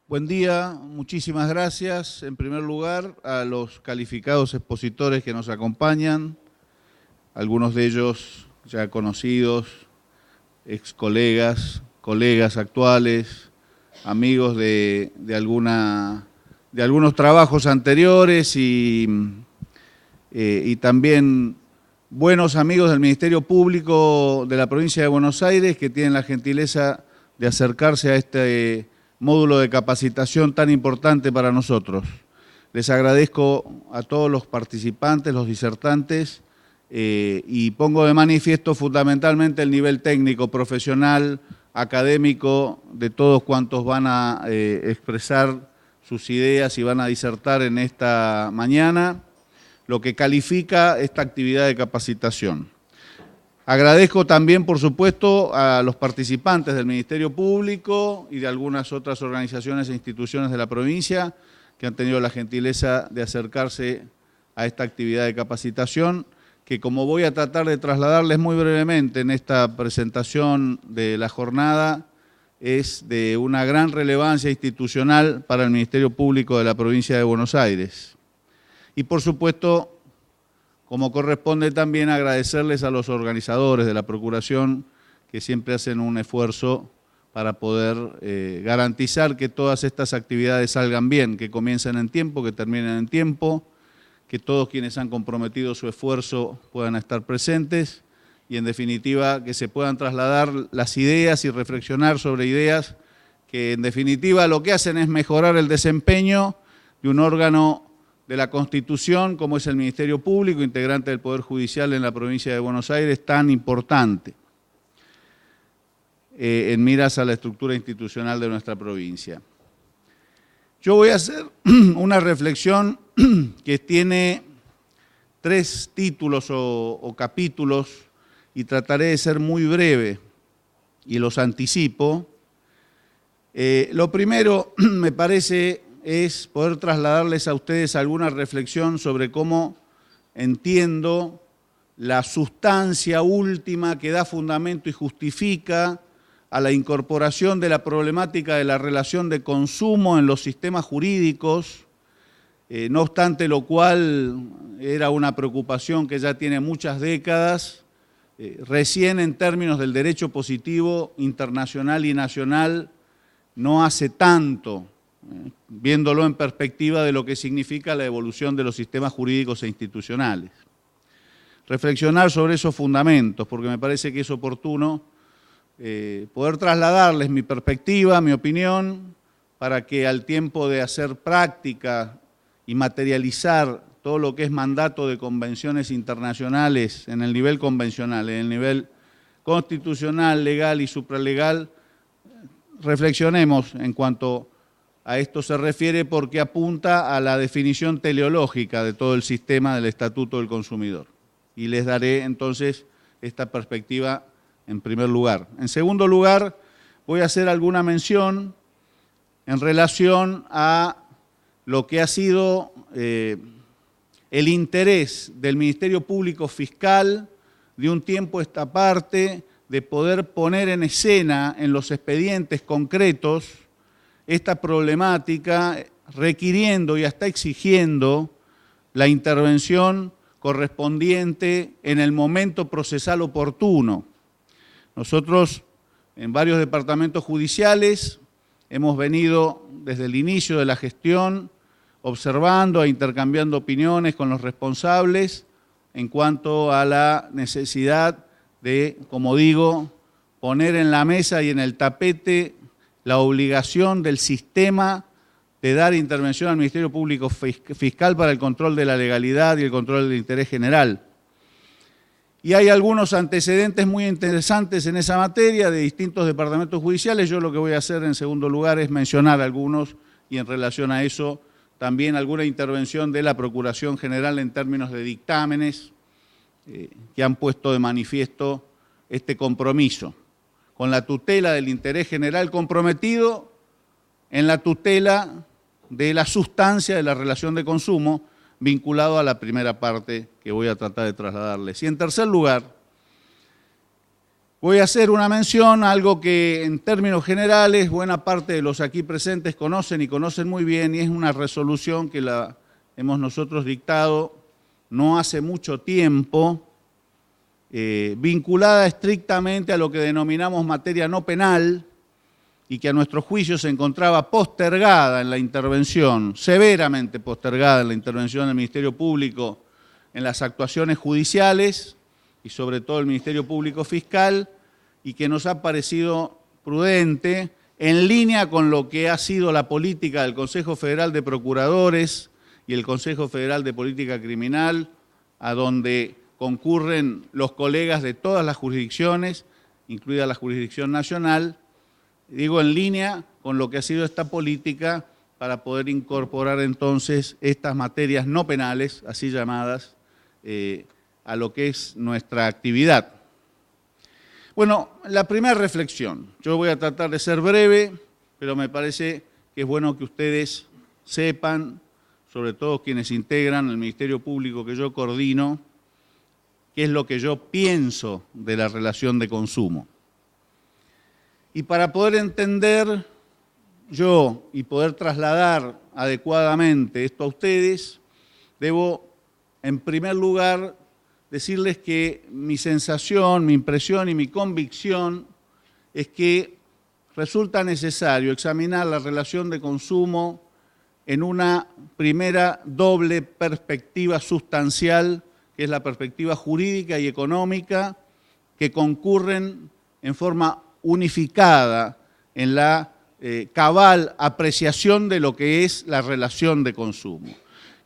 Buen día, muchísimas gracias. En primer lugar, a los calificados expositores que nos acompañan, algunos de ellos ya conocidos, ex colegas, colegas actuales, amigos de algunos trabajos anteriores y también buenos amigos del Ministerio Público de la provincia de Buenos Aires que tienen la gentileza de acercarse a este módulo de capacitación tan importante para nosotros. Les agradezco a todos los participantes, los disertantes, y pongo de manifiesto fundamentalmente el nivel técnico, profesional, académico de todos cuantos van a expresar sus ideas y van a disertar en esta mañana, lo que califica esta actividad de capacitación. Agradezco también, por supuesto, a los participantes del Ministerio Público y de algunas otras organizaciones e instituciones de la provincia que han tenido la gentileza de acercarse a esta actividad de capacitación, que como voy a tratar de trasladarles muy brevemente en esta presentación de la jornada, es de una gran relevancia institucional para el Ministerio Público de la provincia de Buenos Aires. Y por supuesto, como corresponde también agradecerles a los organizadores de la Procuración que siempre hacen un esfuerzo para poder garantizar que todas estas actividades salgan bien, que comiencen en tiempo, que terminen en tiempo, que todos quienes han comprometido su esfuerzo puedan estar presentes y en definitiva que se puedan trasladar las ideas y reflexionar sobre ideas que en definitiva lo que hacen es mejorar el desempeño de un órgano de la Constitución, como es el Ministerio Público, integrante del Poder Judicial en la provincia de Buenos Aires, tan importante en miras a la estructura institucional de nuestra provincia. Yo voy a hacer una reflexión que tiene 3 títulos o capítulos y trataré de ser muy breve y los anticipo. Lo primero, me parece, es poder trasladarles a ustedes alguna reflexión sobre cómo entiendo la sustancia última que da fundamento y justifica a la incorporación de la problemática de la relación de consumo en los sistemas jurídicos, no obstante lo cual era una preocupación que ya tiene muchas décadas, recién en términos del derecho positivo internacional y nacional no hace tanto, viéndolo en perspectiva de lo que significa la evolución de los sistemas jurídicos e institucionales. Reflexionar sobre esos fundamentos, porque me parece que es oportuno poder trasladarles mi perspectiva, mi opinión, para que al tiempo de hacer práctica y materializar todo lo que es mandato de convenciones internacionales en el nivel convencional, en el nivel constitucional, legal y supralegal, reflexionemos en cuanto a esto se refiere porque apunta a la definición teleológica de todo el sistema del Estatuto del Consumidor. Y les daré entonces esta perspectiva en primer lugar. En segundo lugar, voy a hacer alguna mención en relación a lo que ha sido el interés del Ministerio Público Fiscal de un tiempo a esta parte de poder poner en escena en los expedientes concretos esta problemática, requiriendo y hasta exigiendo la intervención correspondiente en el momento procesal oportuno. Nosotros, en varios departamentos judiciales, hemos venido desde el inicio de la gestión observando e intercambiando opiniones con los responsables en cuanto a la necesidad de, como digo, poner en la mesa y en el tapete la obligación del sistema de dar intervención al Ministerio Público Fiscal para el control de la legalidad y el control del interés general. Y hay algunos antecedentes muy interesantes en esa materia de distintos departamentos judiciales. Yo lo que voy a hacer en segundo lugar es mencionar algunos y en relación a eso también alguna intervención de la Procuración General en términos de dictámenes que han puesto de manifiesto este compromiso con la tutela del interés general comprometido en la tutela de la sustancia de la relación de consumo vinculado a la primera parte que voy a tratar de trasladarles. Y en tercer lugar, Voy a hacer una mención a algo que en términos generales buena parte de los aquí presentes conocen y conocen muy bien, y es una resolución que la hemos nosotros dictado no hace mucho tiempo, vinculada estrictamente a lo que denominamos materia no penal y que a nuestro juicio se encontraba postergada en la intervención, severamente postergada en la intervención del Ministerio Público en las actuaciones judiciales y sobre todo el Ministerio Público Fiscal, y que nos ha parecido prudente, en línea con lo que ha sido la política del Consejo Federal de Procuradores y el Consejo Federal de Política Criminal, a donde concurren los colegas de todas las jurisdicciones, incluida la jurisdicción nacional, digo en línea con lo que ha sido esta política para poder incorporar entonces estas materias no penales, así llamadas, a lo que es nuestra actividad. Bueno, la primera reflexión, yo voy a tratar de ser breve, pero me parece que es bueno que ustedes sepan, sobre todo quienes integran el Ministerio Público que yo coordino, qué es lo que yo pienso de la relación de consumo. Y para poder entender yo y poder trasladar adecuadamente esto a ustedes, debo, en primer lugar, decirles que mi sensación, mi impresión y mi convicción es que resulta necesario examinar la relación de consumo en una primera doble perspectiva sustancial, que es la perspectiva jurídica y económica, que concurren en forma unificada en la cabal apreciación de lo que es la relación de consumo.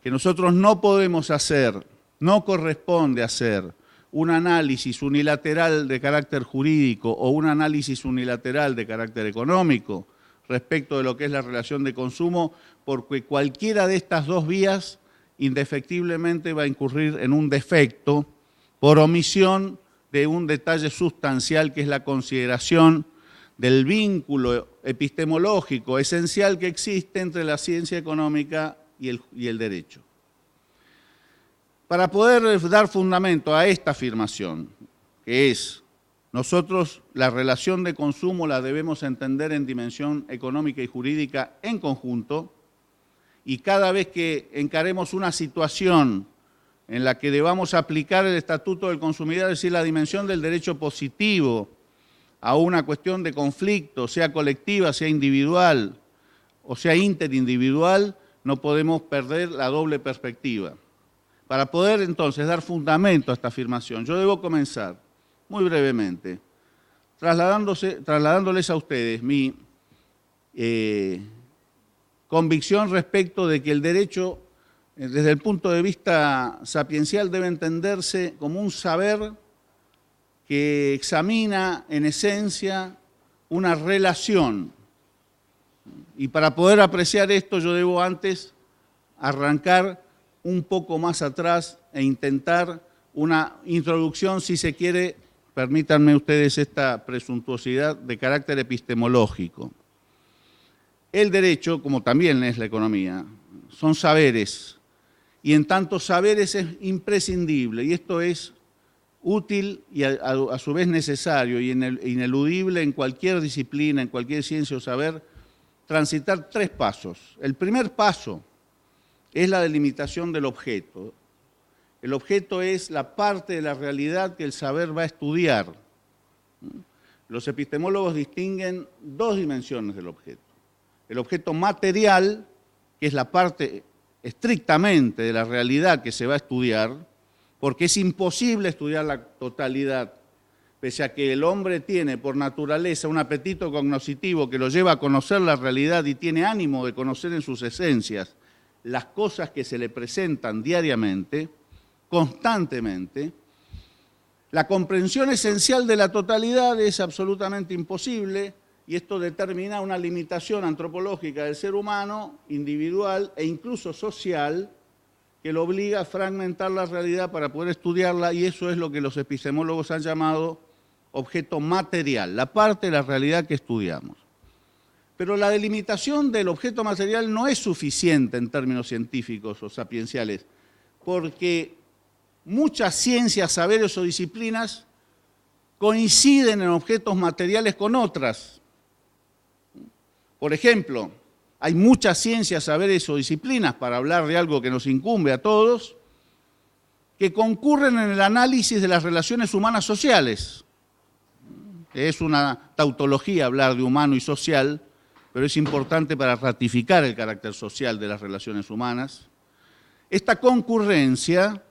Que nosotros no podemos hacer, no corresponde hacer un análisis unilateral de carácter jurídico o un análisis unilateral de carácter económico respecto de lo que es la relación de consumo, porque cualquiera de estas dos vías indefectiblemente va a incurrir en un defecto por omisión de un detalle sustancial que es la consideración del vínculo epistemológico esencial que existe entre la ciencia económica y el derecho. Para poder dar fundamento a esta afirmación, que es, nosotros la relación de consumo la debemos entender en dimensión económica y jurídica en conjunto, y cada vez que encaremos una situación en la que debamos aplicar el Estatuto del Consumidor, es decir, la dimensión del derecho positivo a una cuestión de conflicto, sea colectiva, sea individual o sea interindividual, no podemos perder la doble perspectiva. Para poder entonces dar fundamento a esta afirmación, yo debo comenzar muy brevemente trasladándoles a ustedes mi convicción respecto de que el derecho, desde el punto de vista sapiencial, debe entenderse como un saber que examina en esencia una relación. Y para poder apreciar esto yo debo antes arrancar un poco más atrás e intentar una introducción, si se quiere, permítanme ustedes esta presuntuosidad de carácter epistemológico. El derecho, como también es la economía, son saberes, y en tanto saberes es imprescindible, y esto es útil y a su vez necesario y ineludible en cualquier disciplina, en cualquier ciencia o saber, transitar tres pasos. El primer paso es la delimitación del objeto. El objeto es la parte de la realidad que el saber va a estudiar. Los epistemólogos distinguen dos dimensiones del objeto. El objeto material, que es la parte estrictamente de la realidad que se va a estudiar, porque es imposible estudiar la totalidad, pese a que el hombre tiene por naturaleza un apetito cognoscitivo que lo lleva a conocer la realidad y tiene ánimo de conocer en sus esencias las cosas que se le presentan diariamente, constantemente. La comprensión esencial de la totalidad es absolutamente imposible, y esto determina una limitación antropológica del ser humano, individual e incluso social, que lo obliga a fragmentar la realidad para poder estudiarla, y eso es lo que los epistemólogos han llamado objeto material, la parte de la realidad que estudiamos. Pero la delimitación del objeto material no es suficiente en términos científicos o sapienciales, porque muchas ciencias, saberes o disciplinas coinciden en objetos materiales con otras. Por ejemplo, hay muchas ciencias, saberes o disciplinas, para hablar de algo que nos incumbe a todos, que concurren en el análisis de las relaciones humanas sociales. Es una tautología hablar de humano y social, pero es importante para ratificar el carácter social de las relaciones humanas. Esta concurrencia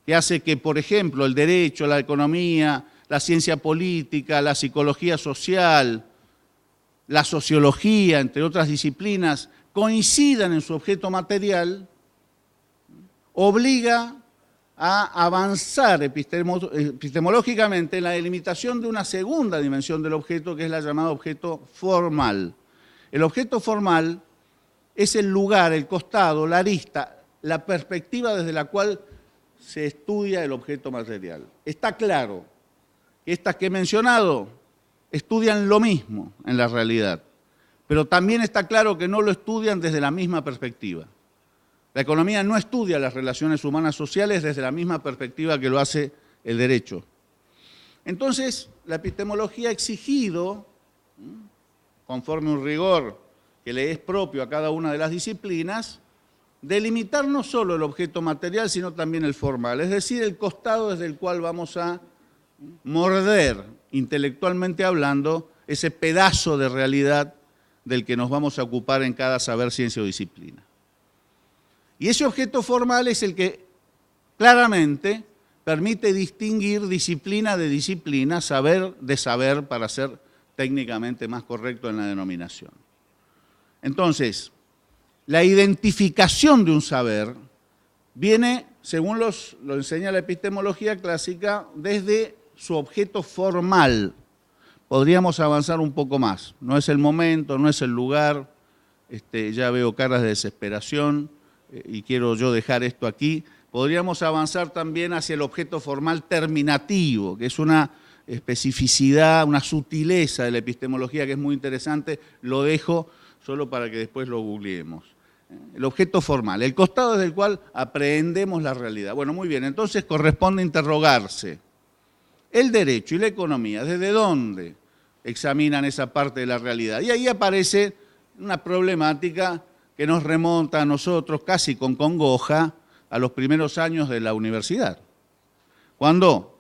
que hace que, por ejemplo, el derecho, la economía, la ciencia política, la psicología social, la sociología, entre otras disciplinas, coincidan en su objeto material, obliga a avanzar epistemológicamente en la delimitación de una segunda dimensión del objeto, que es la llamada objeto formal. El objeto formal es el lugar, el costado, la arista, la perspectiva desde la cual se estudia el objeto material. Está claro que estas que he mencionado estudian lo mismo en la realidad, pero también está claro que no lo estudian desde la misma perspectiva. La economía no estudia las relaciones humanas sociales desde la misma perspectiva que lo hace el derecho. Entonces, la epistemología ha exigido, conforme un rigor que le es propio a cada una de las disciplinas, delimitar no solo el objeto material, sino también el formal, es decir, el costado desde el cual vamos a morder, intelectualmente hablando, ese pedazo de realidad del que nos vamos a ocupar en cada saber, ciencia o disciplina. Y ese objeto formal es el que claramente permite distinguir disciplina de disciplina, saber de saber, para ser técnicamente más correcto en la denominación. Entonces, la identificación de un saber viene, según lo enseña la epistemología clásica, desde su objeto formal. Podríamos avanzar un poco más. No es el momento, no es el lugar. Ya veo caras de desesperación y quiero yo dejar esto aquí. Podríamos avanzar también hacia el objeto formal terminativo, que es una especificidad, una sutileza de la epistemología que es muy interesante. Lo dejo solo para que después lo googleemos. El objeto formal, el costado desde el cual aprehendemos la realidad. Bueno, muy bien, entonces corresponde interrogarse. El derecho y la economía, ¿desde dónde examinan esa parte de la realidad? Y ahí aparece una problemática que nos remonta a nosotros casi con congoja a los primeros años de la universidad. Cuando,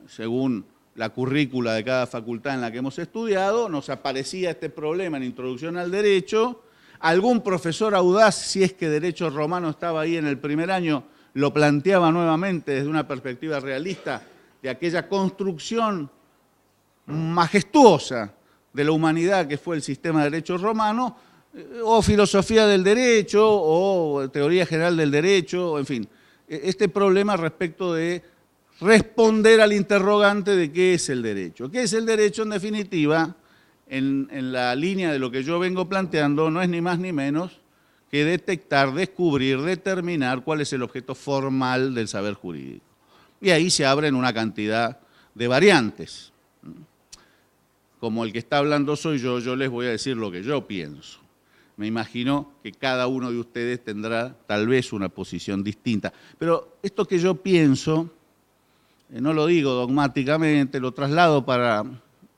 según la currícula de cada facultad en la que hemos estudiado, nos aparecía este problema en Introducción al Derecho. Algún profesor audaz, si es que Derecho Romano estaba ahí en el primer año, lo planteaba nuevamente desde una perspectiva realista de aquella construcción majestuosa de la humanidad que fue el sistema de derecho romano, o filosofía del derecho, o teoría general del derecho, en fin. Este problema respecto de responder al interrogante de qué es el derecho. ¿Qué es el derecho? En definitiva, en la línea de lo que yo vengo planteando, no es ni más ni menos que detectar, descubrir, determinar cuál es el objeto formal del saber jurídico. Y ahí se abren una cantidad de variantes. Como el que está hablando soy yo les voy a decir lo que yo pienso. Me imagino que cada uno de ustedes tendrá tal vez una posición distinta. Pero esto que yo pienso, no lo digo dogmáticamente, lo traslado para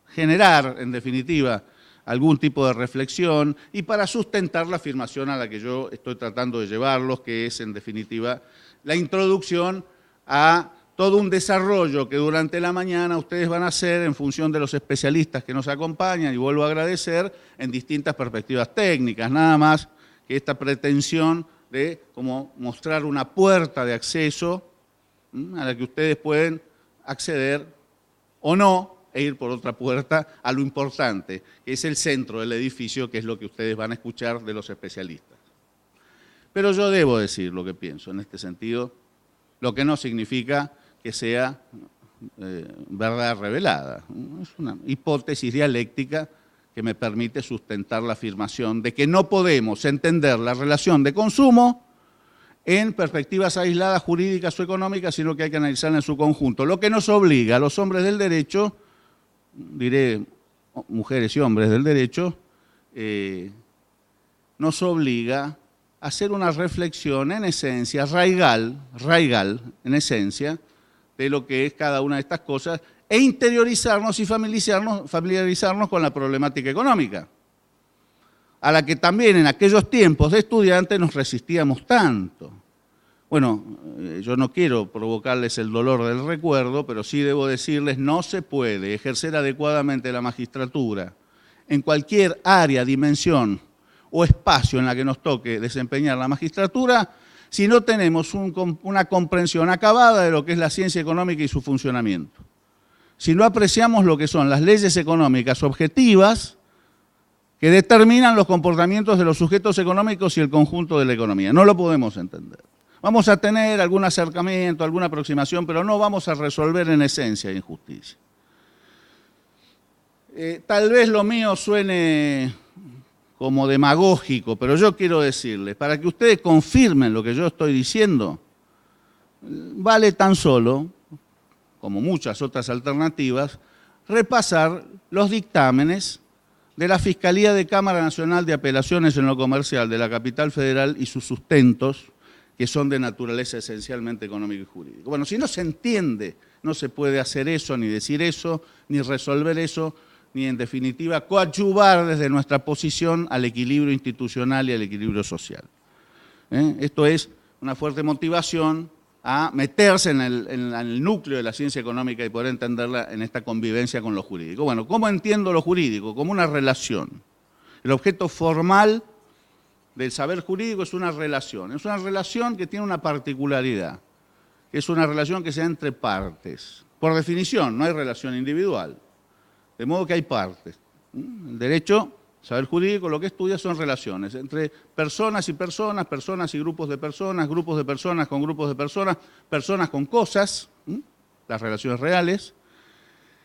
generar, en definitiva, algún tipo de reflexión y para sustentar la afirmación a la que yo estoy tratando de llevarlos, que es, en definitiva, la introducción a todo un desarrollo que durante la mañana ustedes van a hacer en función de los especialistas que nos acompañan, y vuelvo a agradecer, en distintas perspectivas técnicas, nada más que esta pretensión de como mostrar una puerta de acceso a la que ustedes pueden acceder o no, e ir por otra puerta a lo importante, que es el centro del edificio, que es lo que ustedes van a escuchar de los especialistas. Pero yo debo decir lo que pienso en este sentido, lo que no significa que sea verdad revelada. Es una hipótesis dialéctica que me permite sustentar la afirmación de que no podemos entender la relación de consumo en perspectivas aisladas, jurídicas o económicas, sino que hay que analizarla en su conjunto. Lo que nos obliga a los hombres del derecho, diré mujeres y hombres del derecho, nos obliga a hacer una reflexión en esencia, raigal, en esencia, de lo que es cada una de estas cosas, e interiorizarnos y familiarizarnos con la problemática económica, a la que también en aquellos tiempos de estudiantes nos resistíamos tanto. Bueno, yo no quiero provocarles el dolor del recuerdo, pero sí debo decirles, no se puede ejercer adecuadamente la magistratura en cualquier área, dimensión o espacio en la que nos toque desempeñar la magistratura si no tenemos una comprensión acabada de lo que es la ciencia económica y su funcionamiento. Si no apreciamos lo que son las leyes económicas objetivas que determinan los comportamientos de los sujetos económicos y el conjunto de la economía. No lo podemos entender. Vamos a tener algún acercamiento, alguna aproximación, pero no vamos a resolver en esencia injusticia. Tal vez lo mío suene como demagógico, pero yo quiero decirles, para que ustedes confirmen lo que yo estoy diciendo, vale tan solo, como muchas otras alternativas, repasar los dictámenes de la Fiscalía de Cámara Nacional de Apelaciones en lo Comercial de la Capital Federal y sus sustentos, que son de naturaleza esencialmente económica y jurídica. Bueno, si no se entiende, no se puede hacer eso, ni decir eso, ni resolver eso, ni en definitiva coadyuvar desde nuestra posición al equilibrio institucional y al equilibrio social. Esto es una fuerte motivación a meterse en el núcleo de la ciencia económica y poder entenderla en esta convivencia con lo jurídico. Bueno, ¿cómo entiendo lo jurídico? Como una relación. El objeto formal del saber jurídico es una relación que tiene una particularidad, que es una relación que se da entre partes. Por definición, no hay relación individual, de modo que hay partes. El derecho, saber jurídico, lo que estudia son relaciones entre personas y personas, personas y grupos de personas con grupos de personas, personas con cosas, las relaciones reales,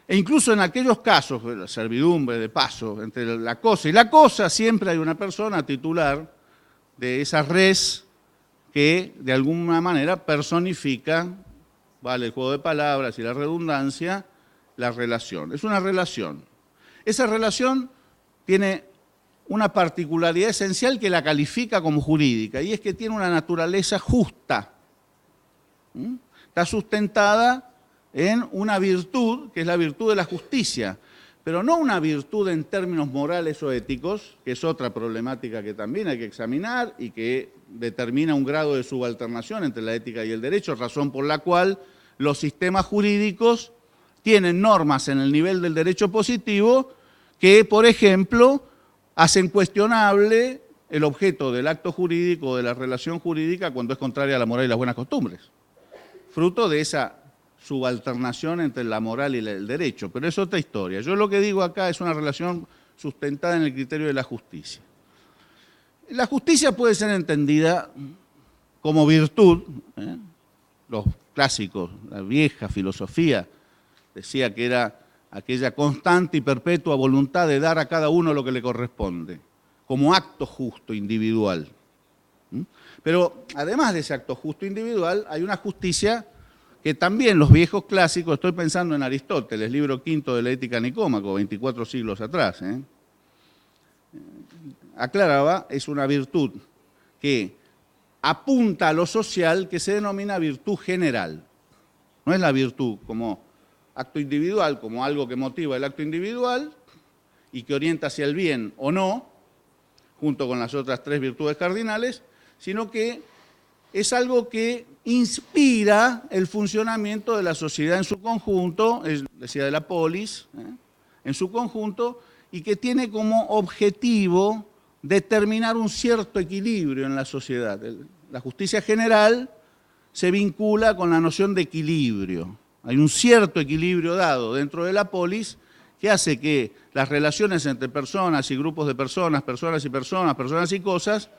e incluso en aquellos casos, la servidumbre de paso, entre la cosa y la cosa, siempre hay una persona titular de esa res que de alguna manera personifica, vale el juego de palabras y la redundancia, la relación. Es una relación. Esa relación tiene una particularidad esencial que la califica como jurídica, y es que tiene una naturaleza justa. Está sustentada en una virtud, que es la virtud de la justicia, pero no una virtud en términos morales o éticos, que es otra problemática que también hay que examinar y que determina un grado de subalternación entre la ética y el derecho, razón por la cual los sistemas jurídicos tienen normas en el nivel del derecho positivo que, por ejemplo, hacen cuestionable el objeto del acto jurídico o de la relación jurídica cuando es contraria a la moral y las buenas costumbres, fruto de esa subalternación entre la moral y el derecho, pero es otra historia. Yo lo que digo acá es una relación sustentada en el criterio de la justicia. La justicia puede ser entendida como virtud, los clásicos, la vieja filosofía decía que era aquella constante y perpetua voluntad de dar a cada uno lo que le corresponde, como acto justo individual. Pero además de ese acto justo individual, hay una justicia que también los viejos clásicos, estoy pensando en Aristóteles, libro quinto de la Ética Nicómaco, 24 siglos atrás, aclaraba, es una virtud que apunta a lo social, que se denomina virtud general. No es la virtud como acto individual, como algo que motiva el acto individual y que orienta hacia el bien o no, junto con las otras tres virtudes cardinales, sino que es algo que inspira el funcionamiento de la sociedad en su conjunto, decía de la polis, en su conjunto, y que tiene como objetivo determinar un cierto equilibrio en la sociedad. La justicia general se vincula con la noción de equilibrio. Hay un cierto equilibrio dado dentro de la polis que hace que las relaciones entre personas y grupos de personas, personas y personas, personas y cosas,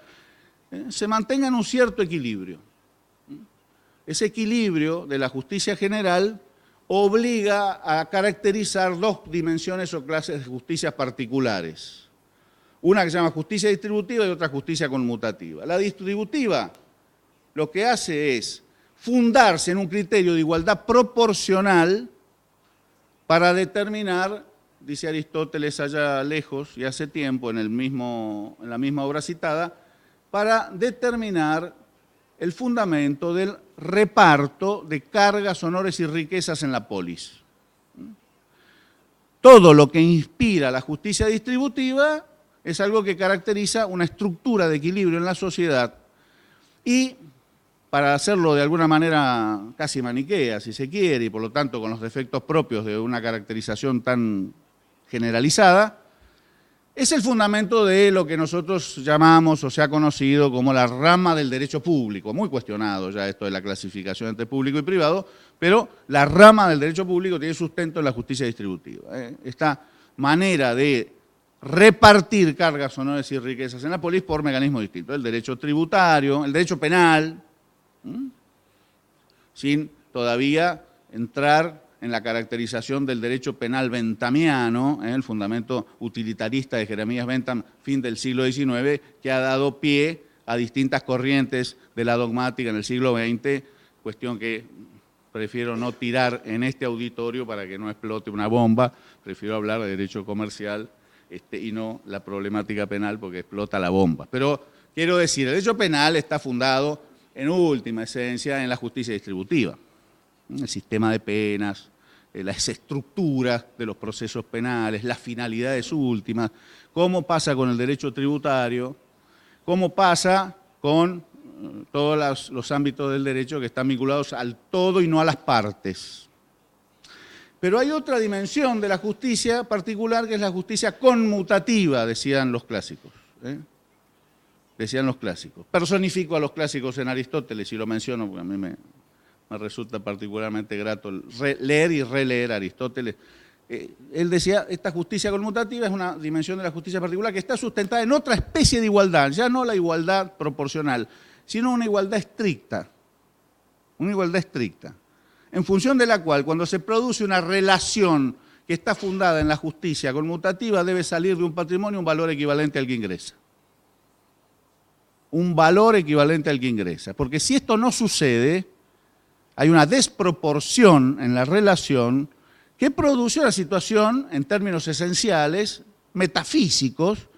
se mantenga en un cierto equilibrio. Ese equilibrio de la justicia general obliga a caracterizar dos dimensiones o clases de justicias particulares. Una que se llama justicia distributiva y otra justicia conmutativa. La distributiva lo que hace es fundarse en un criterio de igualdad proporcional para determinar, dice Aristóteles allá lejos y hace tiempo en la misma obra citada, para determinar el fundamento del reparto de cargas, honores y riquezas en la polis. todo lo que inspira la justicia distributiva es algo que caracteriza una estructura de equilibrio en la sociedad y, para hacerlo de alguna manera casi maniquea, si se quiere, y por lo tanto con los defectos propios de una caracterización tan generalizada, es el fundamento de lo que nosotros llamamos o se ha conocido como la rama del derecho público, muy cuestionado ya esto de la clasificación entre público y privado, pero la rama del derecho público tiene sustento en la justicia distributiva. Esta manera de repartir cargas o no decir riquezas en la polis por mecanismos distintos, el derecho tributario, el derecho penal, sin todavía entrar en la caracterización del derecho penal bentamiano, el fundamento utilitarista de Jeremías Bentham, fin del siglo XIX, que ha dado pie a distintas corrientes de la dogmática en el siglo XX, cuestión que prefiero no tirar en este auditorio para que no explote una bomba, prefiero hablar de derecho comercial y no la problemática penal porque explota la bomba. Pero quiero decir, el derecho penal está fundado en última esencia en la justicia distributiva, el sistema de penas, las estructuras de los procesos penales, las finalidades últimas, cómo pasa con el derecho tributario, cómo pasa con todos los ámbitos del derecho que están vinculados al todo y no a las partes. Pero hay otra dimensión de la justicia particular que es la justicia conmutativa, decían los clásicos. Decían los clásicos. Personifico a los clásicos en Aristóteles y lo menciono porque a mí me resulta particularmente grato leer y releer a Aristóteles. Él decía, esta justicia conmutativa es una dimensión de la justicia particular que está sustentada en otra especie de igualdad, ya no la igualdad proporcional, sino una igualdad estricta, en función de la cual cuando se produce una relación que está fundada en la justicia conmutativa debe salir de un patrimonio un valor equivalente al que ingresa. Un valor equivalente al que ingresa, porque si esto no sucede, hay una desproporción en la relación que produce una situación, en términos esenciales, metafísicos,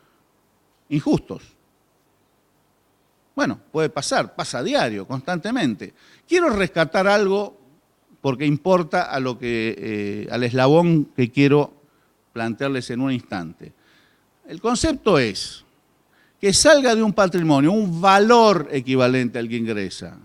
injustos. Bueno, puede pasar, pasa a diario, constantemente. Quiero rescatar algo porque importa a lo que, al eslabón que quiero plantearles en un instante. El concepto es que salga de un patrimonio un valor equivalente al que ingresa.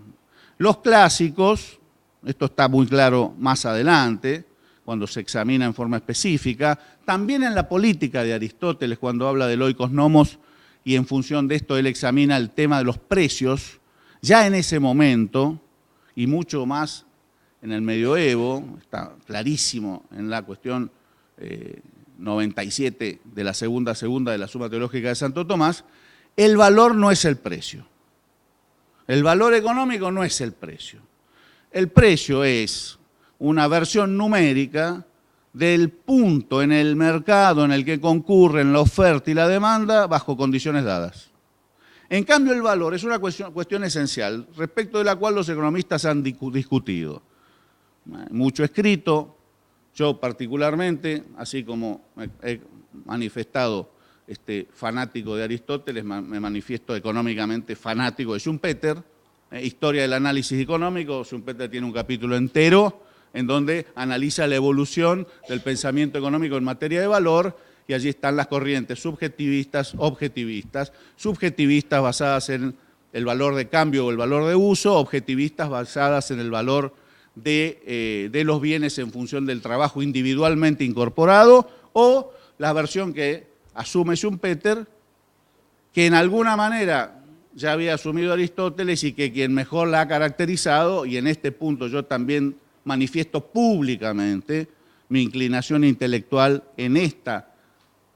Los clásicos, esto está muy claro más adelante, cuando se examina en forma específica, también en la política de Aristóteles, cuando habla del oikos nomos, y en función de esto él examina el tema de los precios, ya en ese momento, y mucho más en el medioevo, está clarísimo en la cuestión 97 de la segunda de la Suma Teológica de Santo Tomás, el valor no es el precio. El valor económico no es el precio. El precio es una versión numérica del punto en el mercado en el que concurren la oferta y la demanda bajo condiciones dadas. En cambio, el valor es una cuestión esencial, respecto de la cual los economistas han discutido. Mucho escrito, yo particularmente, así como he manifestado fanático de Aristóteles, me manifiesto económicamente fanático de Schumpeter, Historia del análisis económico. Schumpeter tiene un capítulo entero en donde analiza la evolución del pensamiento económico en materia de valor, y allí están las corrientes subjetivistas, objetivistas, subjetivistas basadas en el valor de cambio o el valor de uso, objetivistas basadas en el valor de los bienes en función del trabajo individualmente incorporado, o la versión que asume Schumpeter, que en alguna manera ya había asumido Aristóteles y que quien mejor la ha caracterizado, y en este punto yo también manifiesto públicamente mi inclinación intelectual en esta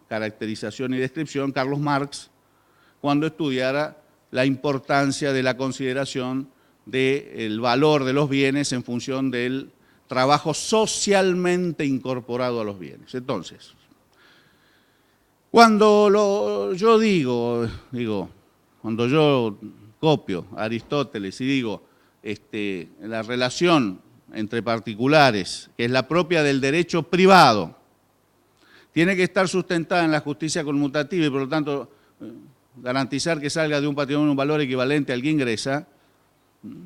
caracterización y descripción, Carlos Marx, cuando estudiara la importancia de la consideración del valor de los bienes en función del trabajo socialmente incorporado a los bienes. Entonces, cuando yo digo, cuando yo copio a Aristóteles y digo la relación entre particulares, que es la propia del derecho privado, tiene que estar sustentada en la justicia conmutativa y por lo tanto garantizar que salga de un patrimonio un valor equivalente al que ingresa,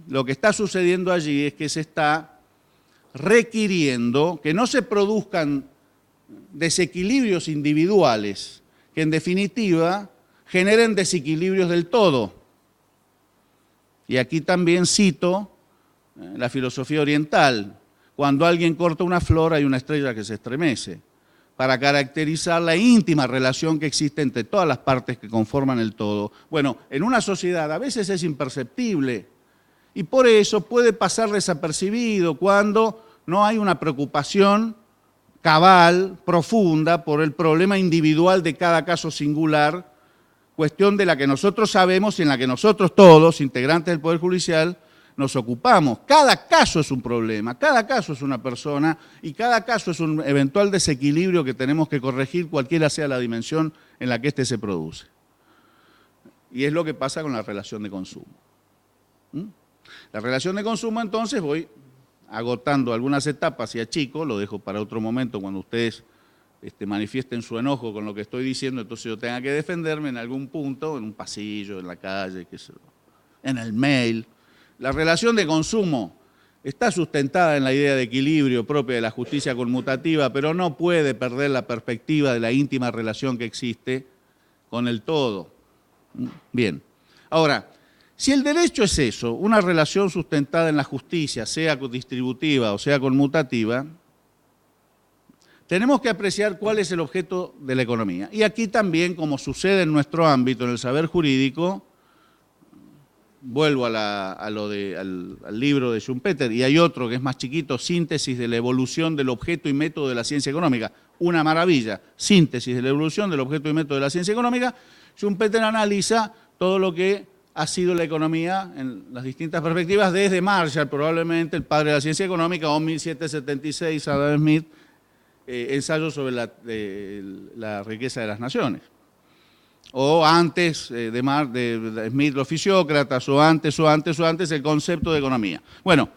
lo que está sucediendo allí es que se está requiriendo que no se produzcan desequilibrios individuales que en definitiva generen desequilibrios del todo. Y aquí también cito la filosofía oriental. Cuando alguien corta una flor hay una estrella que se estremece, para caracterizar la íntima relación que existe entre todas las partes que conforman el todo. Bueno, en una sociedad a veces es imperceptible y por eso puede pasar desapercibido cuando no hay una preocupación cabal, profunda, por el problema individual de cada caso singular, cuestión de la que nosotros sabemos y en la que nosotros todos, integrantes del Poder Judicial, nos ocupamos. Cada caso es un problema, cada caso es una persona y cada caso es un eventual desequilibrio que tenemos que corregir, cualquiera sea la dimensión en la que éste se produce. Y es lo que pasa con la relación de consumo. La relación de consumo, entonces, voy agotando algunas etapas y achico, lo dejo para otro momento cuando ustedes manifiesten su enojo con lo que estoy diciendo, entonces yo tenga que defenderme en algún punto, en un pasillo, en la calle, en el mail. La relación de consumo está sustentada en la idea de equilibrio propia de la justicia conmutativa, pero no puede perder la perspectiva de la íntima relación que existe con el todo. Bien, ahora, si el derecho es eso, una relación sustentada en la justicia, sea distributiva o sea conmutativa, tenemos que apreciar cuál es el objeto de la economía. Y aquí también, como sucede en nuestro ámbito, en el saber jurídico, vuelvo al libro de Schumpeter, y hay otro que es más chiquito, Síntesis de la evolución del objeto y método de la ciencia económica. Una maravilla, Síntesis de la evolución del objeto y método de la ciencia económica. Schumpeter analiza todo lo que ha sido la economía en las distintas perspectivas, desde Marshall, probablemente el padre de la ciencia económica, o 1776, Adam Smith, ensayo sobre la riqueza de las naciones. O antes de Smith los fisiócratas, o antes el concepto de economía. Bueno,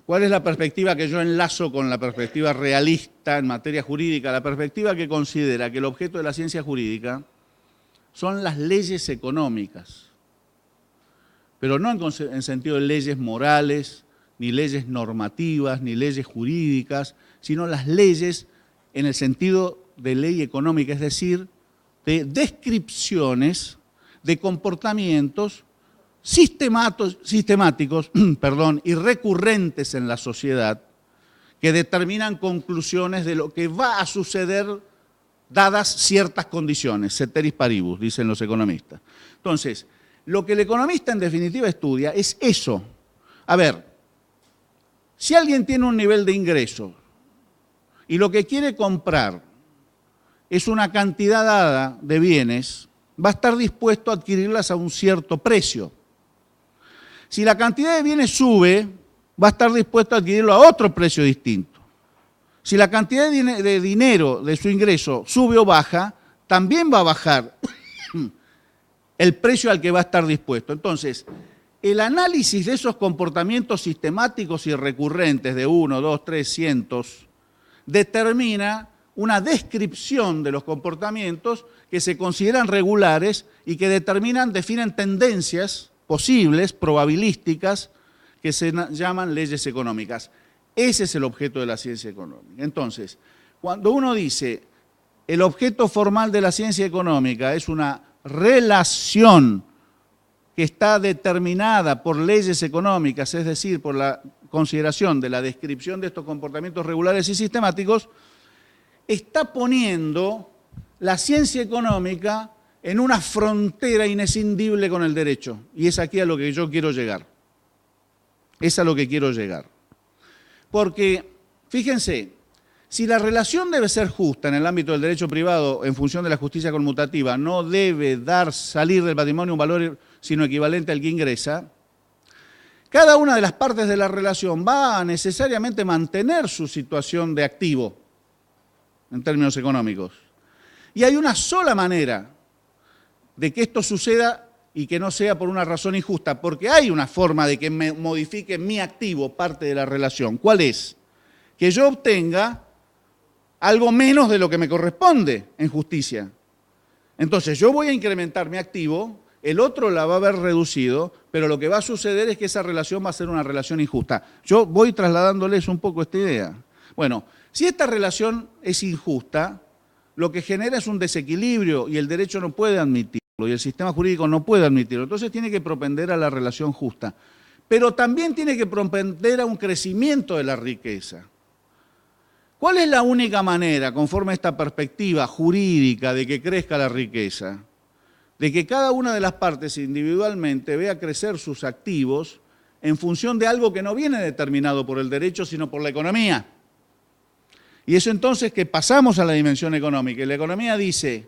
¿cuál es la perspectiva que yo enlazo con la perspectiva realista en materia jurídica? La perspectiva que considera que el objeto de la ciencia jurídica son las leyes económicas, pero no en sentido de leyes morales, ni leyes normativas, ni leyes jurídicas, sino las leyes en el sentido de ley económica, es decir, de descripciones de comportamientos sistemáticos y recurrentes en la sociedad que determinan conclusiones de lo que va a suceder dadas ciertas condiciones, ceteris paribus, dicen los economistas. Entonces, lo que el economista en definitiva estudia es eso. A ver, si alguien tiene un nivel de ingreso y lo que quiere comprar es una cantidad dada de bienes, va a estar dispuesto a adquirirlas a un cierto precio. Si la cantidad de bienes sube, va a estar dispuesto a adquirirlo a otro precio distinto. Si la cantidad de dinero de su ingreso sube o baja, también va a bajar el precio al que va a estar dispuesto. Entonces, el análisis de esos comportamientos sistemáticos y recurrentes de 1, 2, 3, cientos, determina una descripción de los comportamientos que se consideran regulares y que definen tendencias posibles, probabilísticas, que se llaman leyes económicas. Ese es el objeto de la ciencia económica. Entonces, cuando uno dice el objeto formal de la ciencia económica es una relación que está determinada por leyes económicas, es decir, por la consideración de la descripción de estos comportamientos regulares y sistemáticos, está poniendo la ciencia económica en una frontera inescindible con el derecho. Y es aquí a lo que yo quiero llegar. Es a lo que quiero llegar. Porque, fíjense, si la relación debe ser justa en el ámbito del derecho privado en función de la justicia conmutativa, no debe salir del patrimonio un valor sino equivalente al que ingresa, cada una de las partes de la relación va a necesariamente mantener su situación de activo en términos económicos. Y hay una sola manera de que esto suceda y que no sea por una razón injusta, porque hay una forma de que me modifique mi activo, parte de la relación. ¿Cuál es? Que yo obtenga algo menos de lo que me corresponde en justicia. Entonces yo voy a incrementar mi activo, el otro la va a ver reducido, pero lo que va a suceder es que esa relación va a ser una relación injusta. Yo voy trasladándoles un poco esta idea. Bueno, Si esta relación es injusta, lo que genera es un desequilibrio y el derecho no puede admitirlo y el sistema jurídico no puede admitirlo. Entonces tiene que propender a la relación justa. Pero también tiene que propender a un crecimiento de la riqueza. ¿Cuál es la única manera, conforme a esta perspectiva jurídica, de que crezca la riqueza? De que cada una de las partes individualmente vea crecer sus activos en función de algo que no viene determinado por el derecho, sino por la economía. Y es entonces que pasamos a la dimensión económica. Y la economía dice,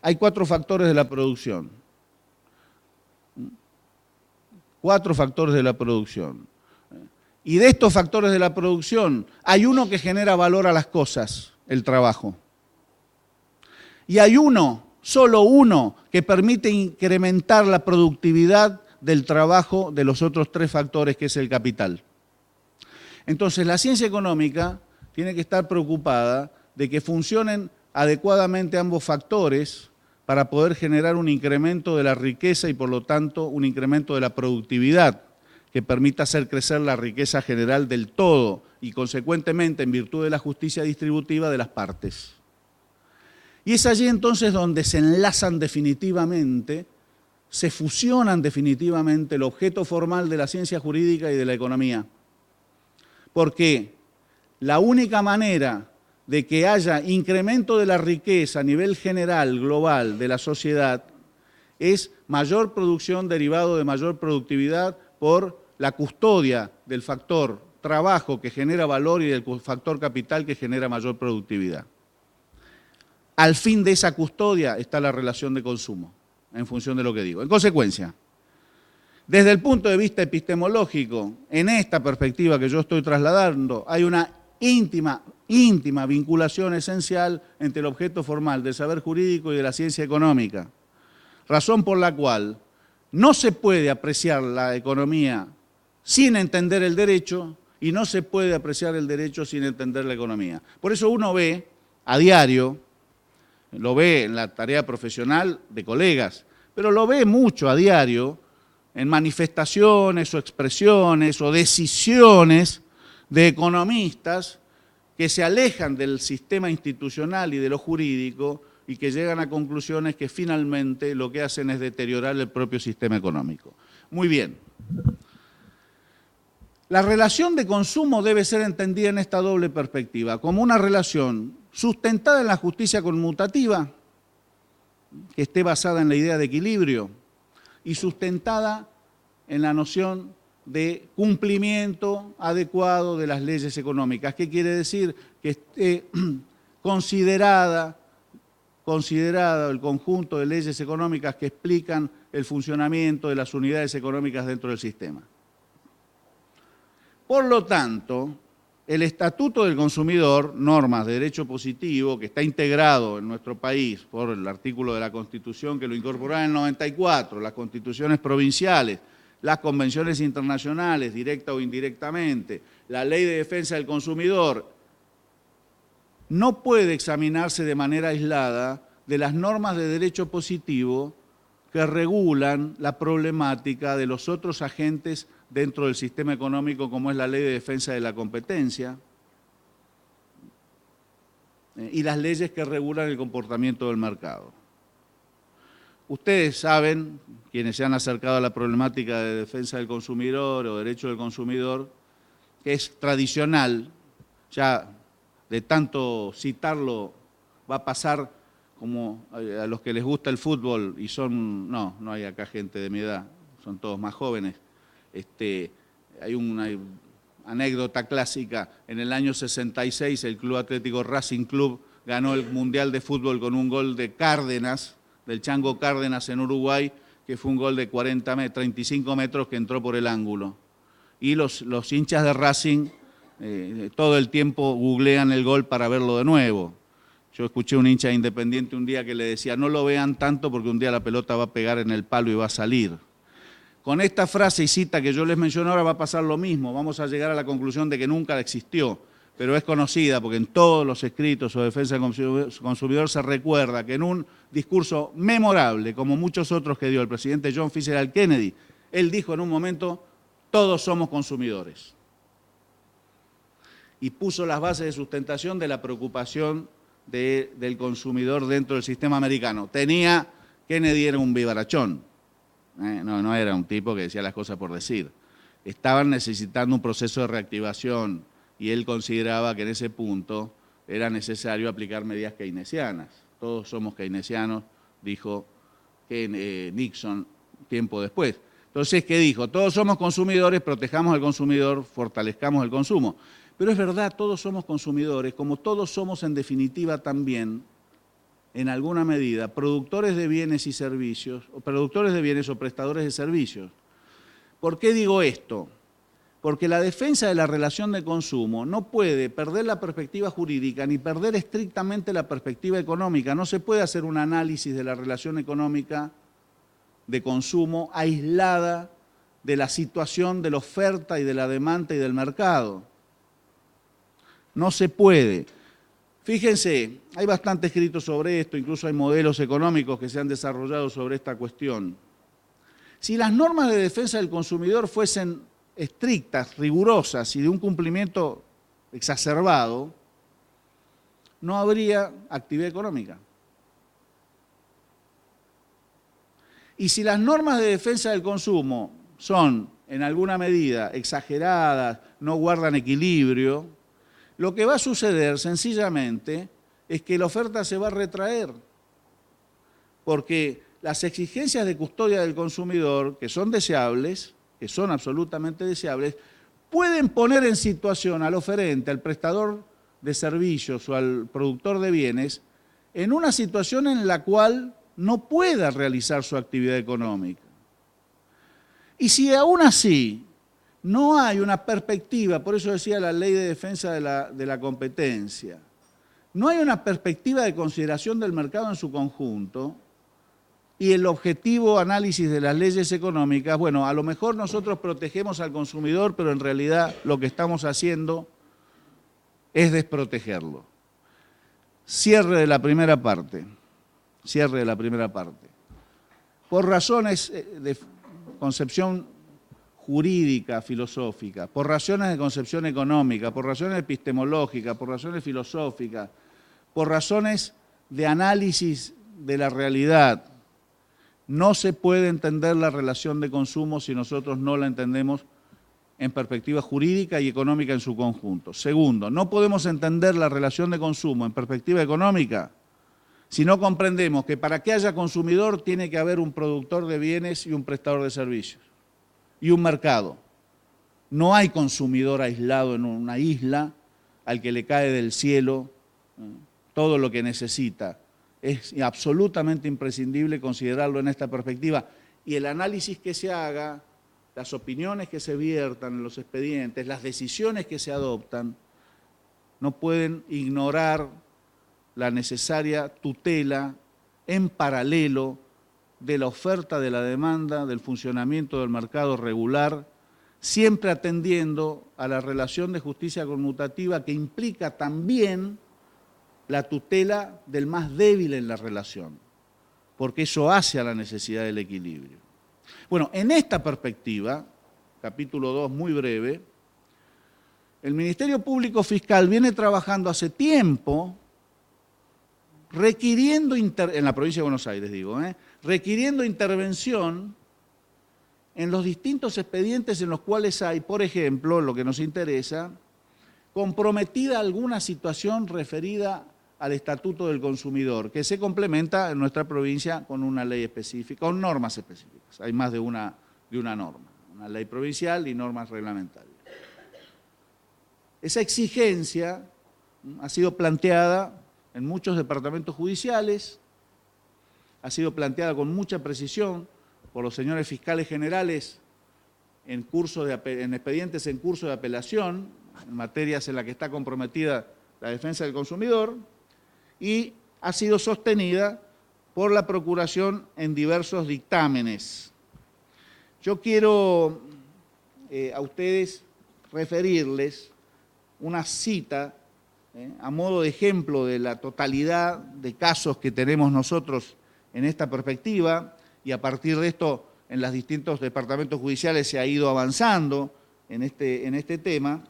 hay 4 factores de la producción. 4 factores de la producción. Y de estos factores de la producción, hay uno que genera valor a las cosas, el trabajo. Y hay uno, solo uno, que permite incrementar la productividad del trabajo de los otros 3 factores, que es el capital. Entonces, la ciencia económica tiene que estar preocupada de que funcionen adecuadamente ambos factores para poder generar un incremento de la riqueza y, por lo tanto, un incremento de la productividad que permita hacer crecer la riqueza general del todo y, consecuentemente, en virtud de la justicia distributiva, de las partes. Y es allí entonces donde se enlazan definitivamente, se fusionan definitivamente el objeto formal de la ciencia jurídica y de la economía. Porque la única manera de que haya incremento de la riqueza a nivel general, global, de la sociedad, es mayor producción derivado de mayor productividad por la custodia del factor trabajo que genera valor y del factor capital que genera mayor productividad. Al fin de esa custodia está la relación de consumo, en función de lo que digo. En consecuencia, desde el punto de vista epistemológico, en esta perspectiva que yo estoy trasladando, hay una íntima vinculación esencial entre el objeto formal del saber jurídico y de la ciencia económica, razón por la cual no se puede apreciar la economía sin entender el derecho y no se puede apreciar el derecho sin entender la economía. Por eso uno ve a diario, lo ve en la tarea profesional de colegas, pero lo ve mucho a diario en manifestaciones o expresiones o decisiones de economistas que se alejan del sistema institucional y de lo jurídico y que llegan a conclusiones que finalmente lo que hacen es deteriorar el propio sistema económico. Muy bien. La relación de consumo debe ser entendida en esta doble perspectiva, como una relación sustentada en la justicia conmutativa, que esté basada en la idea de equilibrio, y sustentada en la noción de cumplimiento adecuado de las leyes económicas. ¿Qué quiere decir? Que esté considerada el conjunto de leyes económicas que explican el funcionamiento de las unidades económicas dentro del sistema. Por lo tanto, el Estatuto del Consumidor, normas de derecho positivo, que está integrado en nuestro país por el artículo de la Constitución que lo incorporó en el 94, las constituciones provinciales, las convenciones internacionales, directa o indirectamente, la Ley de Defensa del Consumidor, no puede examinarse de manera aislada de las normas de derecho positivo que regulan la problemática de los otros agentes dentro del sistema económico, como es la Ley de Defensa de la Competencia y las leyes que regulan el comportamiento del mercado. Ustedes saben, quienes se han acercado a la problemática de defensa del consumidor o derecho del consumidor, que es tradicional, ya de tanto citarlo va a pasar como a los que les gusta el fútbol y son, no hay acá gente de mi edad, son todos más jóvenes. Hay una anécdota clásica, en el año 66 el Club Atlético Racing Club ganó el Mundial de Fútbol con un gol de Cárdenas, del Chango Cárdenas en Uruguay, que fue un gol de 35 metros que entró por el ángulo. Y los hinchas de Racing todo el tiempo googlean el gol para verlo de nuevo. Yo escuché a un hincha de Independiente un día que le decía, no lo vean tanto porque un día la pelota va a pegar en el palo y va a salir. Con esta frase y cita que yo les menciono ahora va a pasar lo mismo. Vamos a llegar a la conclusión de que nunca existió, pero es conocida porque en todos los escritos o defensa del consumidor se recuerda que en un discurso memorable, como muchos otros que dio el presidente John Fitzgerald Kennedy, él dijo en un momento, todos somos consumidores. y puso las bases de sustentación de la preocupación del consumidor dentro del sistema americano. Kennedy era un vivarachón, no era un tipo que decía las cosas por decir. Estaban necesitando un proceso de reactivación y él consideraba que en ese punto era necesario aplicar medidas keynesianas. Todos somos keynesianos, dijo Nixon tiempo después. Entonces, ¿qué dijo? Todos somos consumidores, protejamos al consumidor, fortalezcamos el consumo. Pero es verdad, todos somos consumidores, como todos somos en definitiva también, en alguna medida, productores de bienes y servicios, o productores de bienes o prestadores de servicios. ¿Por qué digo esto? Porque la defensa de la relación de consumo no puede perder la perspectiva jurídica ni perder estrictamente la perspectiva económica. No se puede hacer un análisis de la relación económica de consumo aislada de la situación de la oferta y de la demanda y del mercado. No se puede. Fíjense, hay bastante escrito sobre esto, incluso hay modelos económicos que se han desarrollado sobre esta cuestión. Si las normas de defensa del consumidor fuesen estrictas, rigurosas y de un cumplimiento exacerbado, no habría actividad económica. Y si las normas de defensa del consumo son, en alguna medida, exageradas, no guardan equilibrio, lo que va a suceder, sencillamente, es que la oferta se va a retraer, porque las exigencias de custodia del consumidor, que son deseables, que son absolutamente deseables, pueden poner en situación al oferente, al prestador de servicios o al productor de bienes, en una situación en la cual no pueda realizar su actividad económica. Y si aún así no hay una perspectiva, por eso decía la ley de defensa de la competencia, no hay una perspectiva de consideración del mercado en su conjunto y el objetivo análisis de las leyes económicas, bueno, a lo mejor nosotros protegemos al consumidor, pero en realidad lo que estamos haciendo es desprotegerlo. Cierre de la primera parte. Por razones de concepción jurídica, filosófica, por razones de concepción económica, por razones epistemológicas, por razones filosóficas, por razones de análisis de la realidad, no se puede entender la relación de consumo si nosotros no la entendemos en perspectiva jurídica y económica en su conjunto. Segundo, no podemos entender la relación de consumo en perspectiva económica si no comprendemos que para que haya consumidor tiene que haber un productor de bienes y un prestador de servicios y un mercado. No hay consumidor aislado en una isla al que le cae del cielo todo lo que necesita. Es absolutamente imprescindible considerarlo en esta perspectiva y el análisis que se haga, las opiniones que se viertan en los expedientes, las decisiones que se adoptan, no pueden ignorar la necesaria tutela en paralelo de la oferta, de la demanda, del funcionamiento del mercado regular, siempre atendiendo a la relación de justicia conmutativa que implica también la tutela del más débil en la relación, porque eso hace a la necesidad del equilibrio. Bueno, en esta perspectiva, capítulo 2, muy breve, el Ministerio Público Fiscal viene trabajando hace tiempo requiriendo, en la provincia de Buenos Aires digo, requiriendo intervención en los distintos expedientes en los cuales hay, por ejemplo, lo que nos interesa, comprometida alguna situación referida al Estatuto del Consumidor, que se complementa en nuestra provincia con una ley específica, con normas específicas. Hay más de una norma, una ley provincial y normas reglamentarias. Esa exigencia ha sido planteada en muchos departamentos judiciales, ha sido planteada con mucha precisión por los señores fiscales generales en expedientes en curso de apelación, en materias en las que está comprometida la defensa del consumidor, y ha sido sostenida por la Procuración en diversos dictámenes. Yo quiero a ustedes referirles una cita a modo de ejemplo de la totalidad de casos que tenemos nosotros en esta perspectiva, y a partir de esto en los distintos departamentos judiciales se ha ido avanzando en este tema.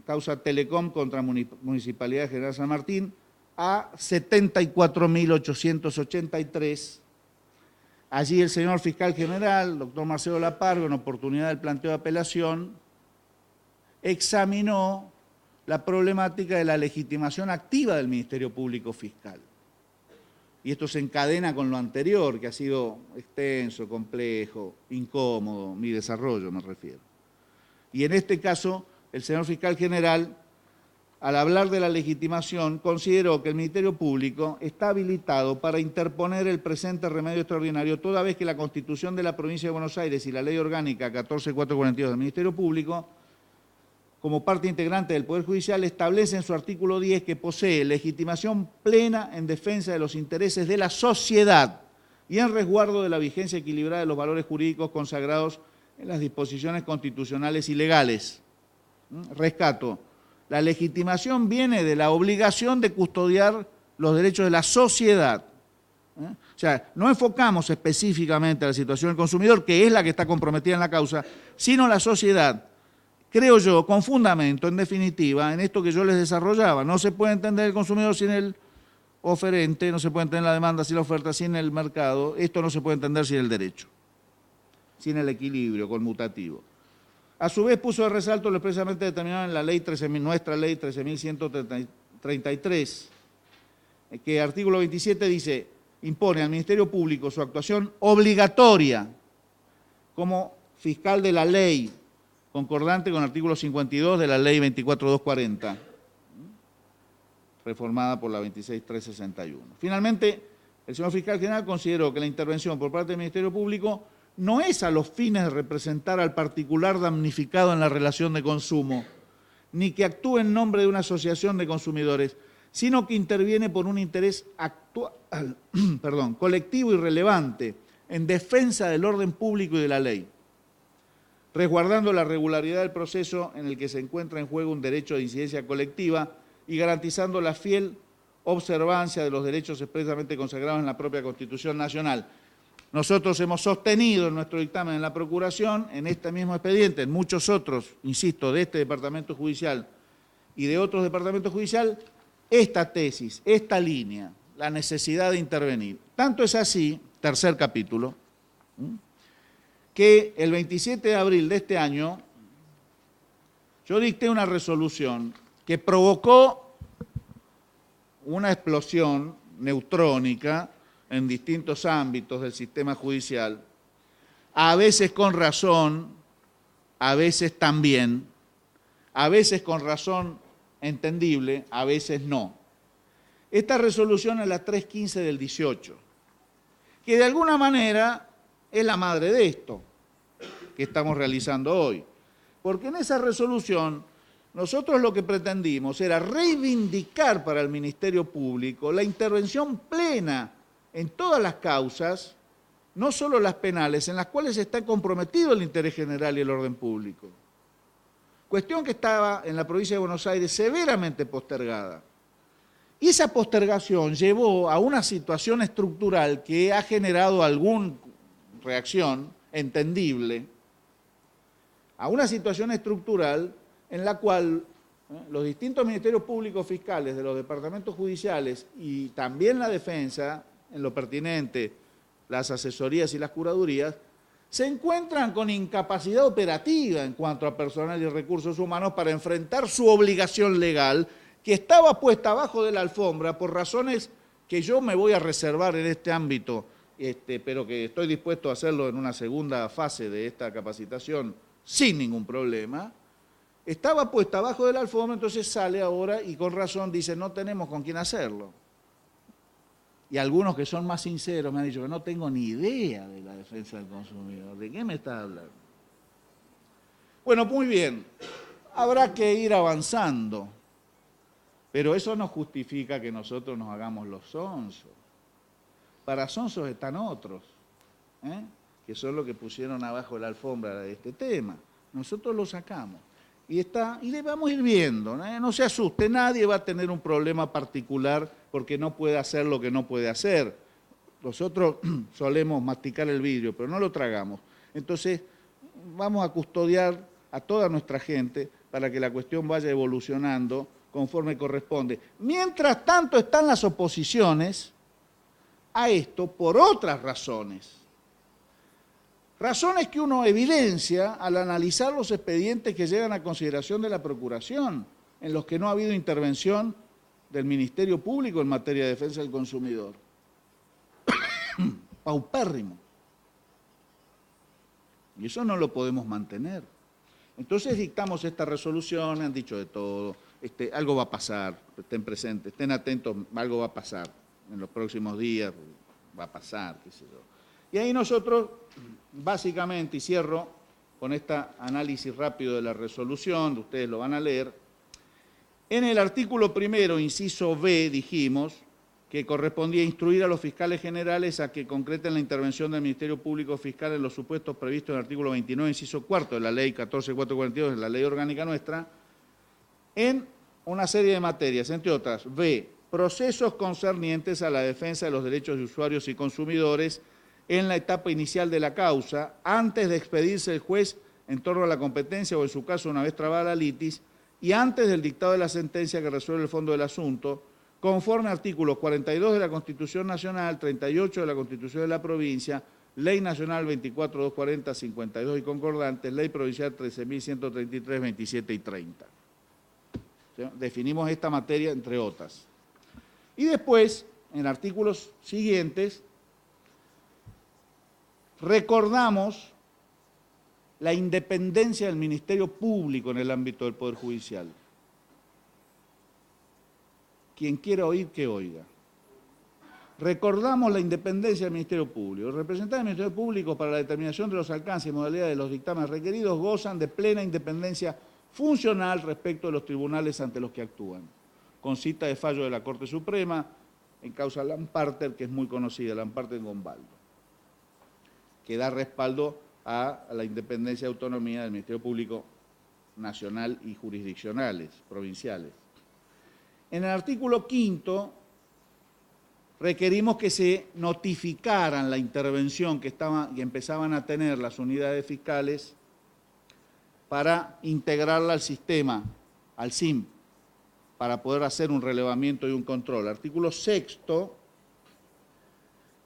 causa Telecom contra Municipalidad de General San Martín, a 74.883. Allí el señor fiscal general, doctor Marcelo Lapargo, en oportunidad del planteo de apelación, examinó la problemática de la legitimación activa del Ministerio Público Fiscal. Y esto se encadena con lo anterior, que ha sido extenso, complejo, incómodo, mi desarrollo me refiero. Y en este caso, el señor fiscal general, al hablar de la legitimación, consideró que el Ministerio Público está habilitado para interponer el presente remedio extraordinario, toda vez que la Constitución de la Provincia de Buenos Aires y la Ley Orgánica 14442 del Ministerio Público, como parte integrante del Poder Judicial, establece en su artículo 10 que posee legitimación plena en defensa de los intereses de la sociedad y en resguardo de la vigencia equilibrada de los valores jurídicos consagrados en las disposiciones constitucionales y legales. Rescato. La legitimación viene de la obligación de custodiar los derechos de la sociedad. O sea, no enfocamos específicamente a la situación del consumidor, que es la que está comprometida en la causa, sino la sociedad. Creo yo, con fundamento, en definitiva, en esto que yo les desarrollaba. No se puede entender el consumidor sin el oferente, no se puede entender la demanda sin la oferta, sin el mercado. Esto no se puede entender sin el derecho, sin el equilibrio conmutativo. A su vez puso de resalto lo expresamente determinado en la ley 13.000, nuestra ley 13.133, que artículo 27 dice, impone al Ministerio Público su actuación obligatoria como fiscal de la ley, concordante con el artículo 52 de la ley 24.240, reformada por la 26.361. Finalmente, el señor fiscal general consideró que la intervención por parte del Ministerio Público no es a los fines de representar al particular damnificado en la relación de consumo, ni que actúe en nombre de una asociación de consumidores, sino que interviene por un interés colectivo y relevante en defensa del orden público y de la ley, resguardando la regularidad del proceso en el que se encuentra en juego un derecho de incidencia colectiva y garantizando la fiel observancia de los derechos expresamente consagrados en la propia Constitución Nacional. Nosotros hemos sostenido en nuestro dictamen en la Procuración, en este mismo expediente, en muchos otros, insisto, de este departamento judicial y de otros departamentos judiciales, esta tesis, esta línea, la necesidad de intervenir. Tanto es así, tercer capítulo, que el 27 de abril de este año yo dicté una resolución que provocó una explosión neutrónica en distintos ámbitos del sistema judicial, a veces con razón, a veces también, a veces con razón entendible, a veces no. Esta resolución es la 315 del 18, que de alguna manera es la madre de esto que estamos realizando hoy, porque en esa resolución nosotros lo que pretendimos era reivindicar para el Ministerio Público la intervención plena en todas las causas, no solo las penales, en las cuales está comprometido el interés general y el orden público. Cuestión que estaba en la provincia de Buenos Aires severamente postergada. Y esa postergación llevó a una situación estructural que ha generado alguna reacción entendible, a una situación estructural en la cual los distintos ministerios públicos fiscales de los departamentos judiciales y también la defensa, en lo pertinente, las asesorías y las curadurías, se encuentran con incapacidad operativa en cuanto a personal y recursos humanos para enfrentar su obligación legal, que estaba puesta abajo de la alfombra por razones que yo me voy a reservar en este ámbito, pero que estoy dispuesto a hacerlo en una segunda fase de esta capacitación sin ningún problema. Estaba puesta abajo de la alfombra, entonces sale ahora y con razón dice, no tenemos con quién hacerlo. Y algunos que son más sinceros me han dicho que no tengo ni idea de la defensa del consumidor. ¿De qué me está hablando? Bueno, muy bien, habrá que ir avanzando, pero eso no justifica que nosotros nos hagamos los sonsos. Para sonsos están otros, que son los que pusieron abajo de la alfombra de este tema. Nosotros lo sacamos. Y le vamos a ir viendo, no se asuste, nadie va a tener un problema particular porque no puede hacer lo que no puede hacer. Nosotros solemos masticar el vidrio, pero no lo tragamos. Entonces, vamos a custodiar a toda nuestra gente para que la cuestión vaya evolucionando conforme corresponde. Mientras tanto están las oposiciones a esto por otras razones. Razones que uno evidencia al analizar los expedientes que llegan a consideración de la Procuración, en los que no ha habido intervención del Ministerio Público en materia de defensa del consumidor. Paupérrimo. Y eso no lo podemos mantener. Entonces dictamos esta resolución, han dicho de todo, algo va a pasar, estén presentes, estén atentos, algo va a pasar en los próximos días, va a pasar, qué sé yo. Y ahí nosotros, básicamente, y cierro con este análisis rápido de la resolución, ustedes lo van a leer, en el artículo primero, inciso B, dijimos que correspondía instruir a los fiscales generales a que concreten la intervención del Ministerio Público Fiscal en los supuestos previstos en el artículo 29, inciso cuarto de la Ley 14.442, de la Ley Orgánica Nuestra, en una serie de materias, entre otras, B, procesos concernientes a la defensa de los derechos de usuarios y consumidores en la etapa inicial de la causa, antes de expedirse el juez en torno a la competencia o, en su caso, una vez trabada la litis, y antes del dictado de la sentencia que resuelve el fondo del asunto, conforme a artículos 42 de la Constitución Nacional, 38 de la Constitución de la Provincia, Ley Nacional 24.240, 52 y concordantes, Ley Provincial 13.133, 27 y 30. ¿Sí? Definimos esta materia, entre otras. Y después, en artículos siguientes, recordamos la independencia del Ministerio Público en el ámbito del Poder Judicial. Quien quiera oír, que oiga. Recordamos la independencia del Ministerio Público. Los representantes del Ministerio Público para la determinación de los alcances y modalidades de los dictámenes requeridos gozan de plena independencia funcional respecto de los tribunales ante los que actúan, con cita de fallo de la Corte Suprema en causa Lamparter, que es muy conocida, Lamparter-Gombaldo, que da respaldo a la independencia y autonomía del Ministerio Público nacional y jurisdiccionales, provinciales. En el artículo 5 requerimos que se notificaran la intervención que empezaban a tener las unidades fiscales para integrarla al sistema, al SIM, para poder hacer un relevamiento y un control. Artículo 6,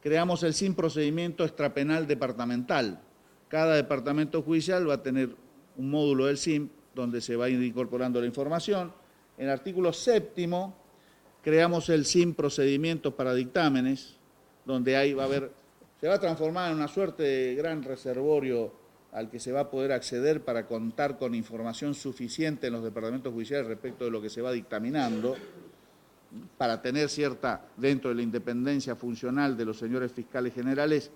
creamos el SIM procedimiento extrapenal departamental. Cada departamento judicial va a tener un módulo del SIM donde se va a ir incorporando la información. En el artículo 7 creamos el SIM procedimientos para dictámenes, donde ahí se va a transformar en una suerte de gran reservorio al que se va a poder acceder para contar con información suficiente en los departamentos judiciales respecto de lo que se va dictaminando, para tener dentro de la independencia funcional de los señores fiscales generales,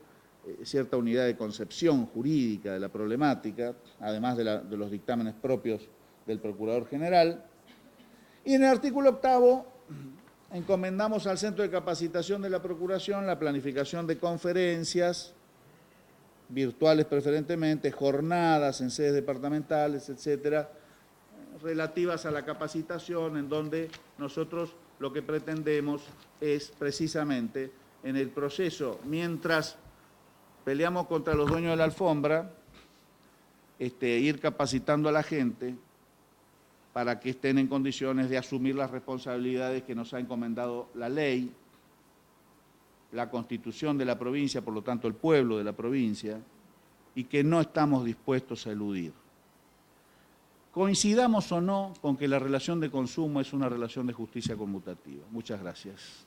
cierta unidad de concepción jurídica de la problemática, además de los dictámenes propios del Procurador General. Y en el artículo 8 encomendamos al Centro de Capacitación de la Procuración la planificación de conferencias, virtuales preferentemente, jornadas en sedes departamentales, etcétera, relativas a la capacitación, en donde nosotros lo que pretendemos es precisamente en el proceso, mientras peleamos contra los dueños de la alfombra, ir capacitando a la gente para que estén en condiciones de asumir las responsabilidades que nos ha encomendado la ley, la Constitución de la provincia, por lo tanto el pueblo de la provincia, y que no estamos dispuestos a eludir. Coincidamos o no con que la relación de consumo es una relación de justicia conmutativa. Muchas gracias.